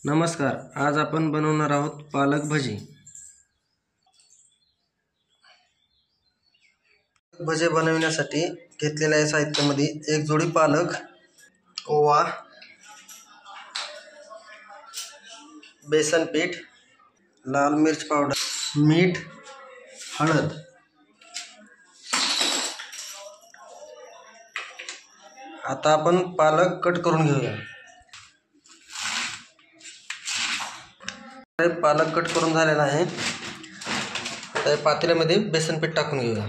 नमस्कार, आज आपण बनवणार आहोत पालक भजी। भजे बनवण्यासाठी घेतलेल्या साहित्यामध्ये एक जोडी पालक, ओवा, बेसन पीठ, लाल मिर्च पावडर, मीठ, हळद। आता आपण पालक कट करून घेऊया। पालक कट करून झालेला आहे। आता पातेल्यामध्ये बेसन पीठ टाकून घेऊया।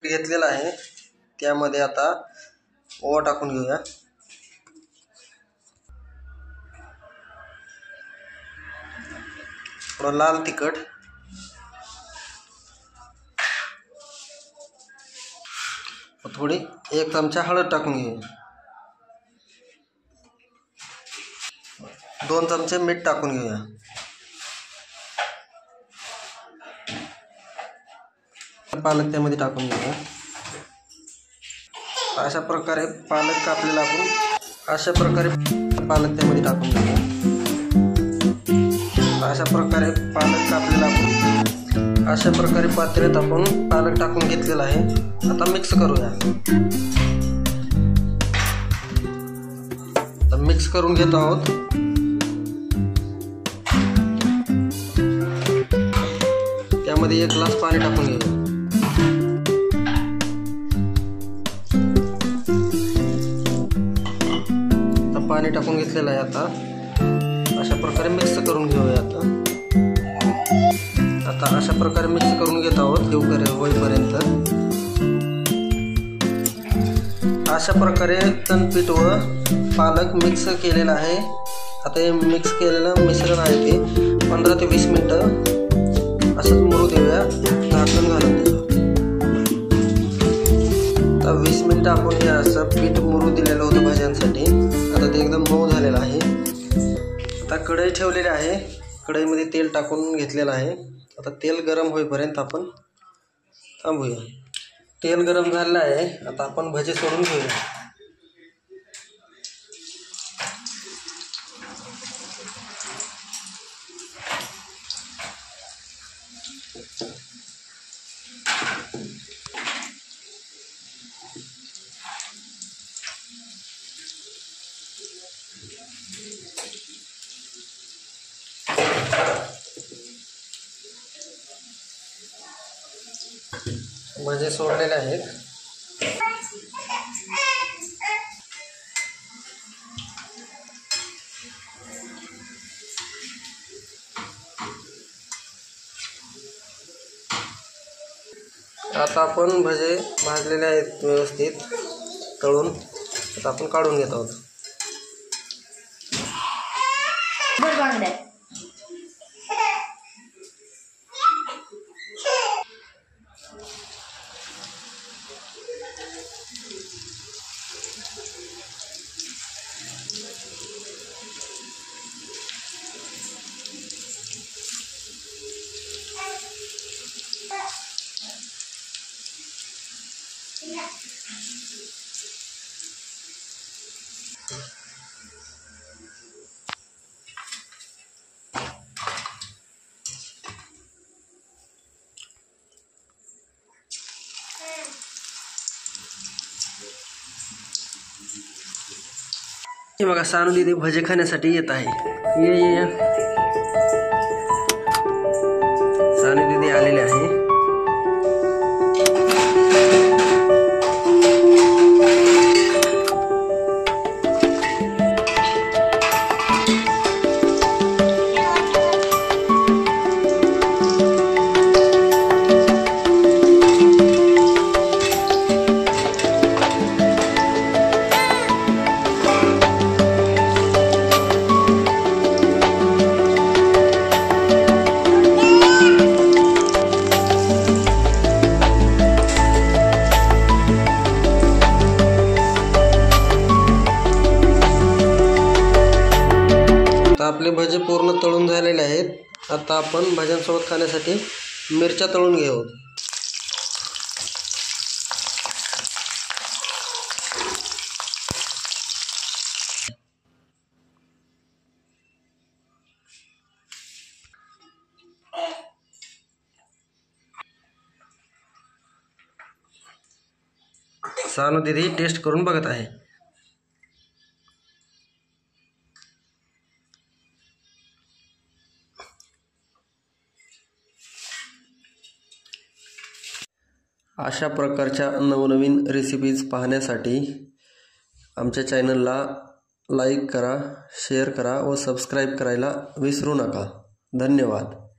घेतलेला आहे त्यामध्ये आता ओवा टाकून घेऊया। थोडं लाल तिखट, थोडी 1 चमचा हळद टाकून घेऊया। 2 चमचे मीठ टाकून घेऊया। पालक त्यामध्ये टाकून घेऊया। अशा प्रकारे पालक कापलेला आपण पालक त्यामध्ये टाकून घेऊया। अशा प्रकारे पालक कापलेला आपण अशा प्रकारे पातेल्यात आपण पालक टाकून घेतलेला आहे। आता मिक्स करूया। आता मिक्स करून घेत आहोत। त्यामध्ये 1 ग्लास पाणी टाकून घेऊया। आता पाणी टाकून घेतलेलं आहे। आता अशा प्रकारे मिक्स करून घेऊया। आता अशा प्रकारे मिक्स करून घेत आहोत होईपर्यंत। अशा प्रकारे तणपीठ व पालक मिक्स केलेला आहे। आता हे मिक्स केलेलं मिश्रण आहे ते 15 ते 20 मिनिटं असंच मुरू देऊया, झाकण घालून देऊया। आता 20 मिनिटं आपण हे असं पीठ मुरू दिलेलं होतं भाज्यांसाठी। आता ते एकदम मऊ झालेलं आहे। आता कढई ठेवलेली आहे, कढईमध्ये तेल टाकून घेतलेलं आहे। आता तेल गरम होईपर्यंत आपण थांबूया। तेल गरम झालेलं आहे, आता आपण भजी सोडून घेऊया। भजे सोडलेले आहेत। आता आपण भजे भाजलेले आहेत व्यवस्थित तळून। आता आपण काढून घेत आहोत। हे बघा, सानू दीदी भजे खाण्यासाठी येत आहे। ये सानू दीदी आलेले आहे। आपले भजे पूर्ण तळून झालेले आहेत। आता आपण भाज्यांसोबत खाण्यासाठी मिरच्या तळून घेऊ। सानू दीदी टेस्ट करून बघत आहे। अशा प्रकारच्या नवनवीन रेसिपीज पाहण्यासाठी आमच्या चॅनलला लाईक करा, शेअर करा व सबस्क्राईब करायला विसरू नका। धन्यवाद।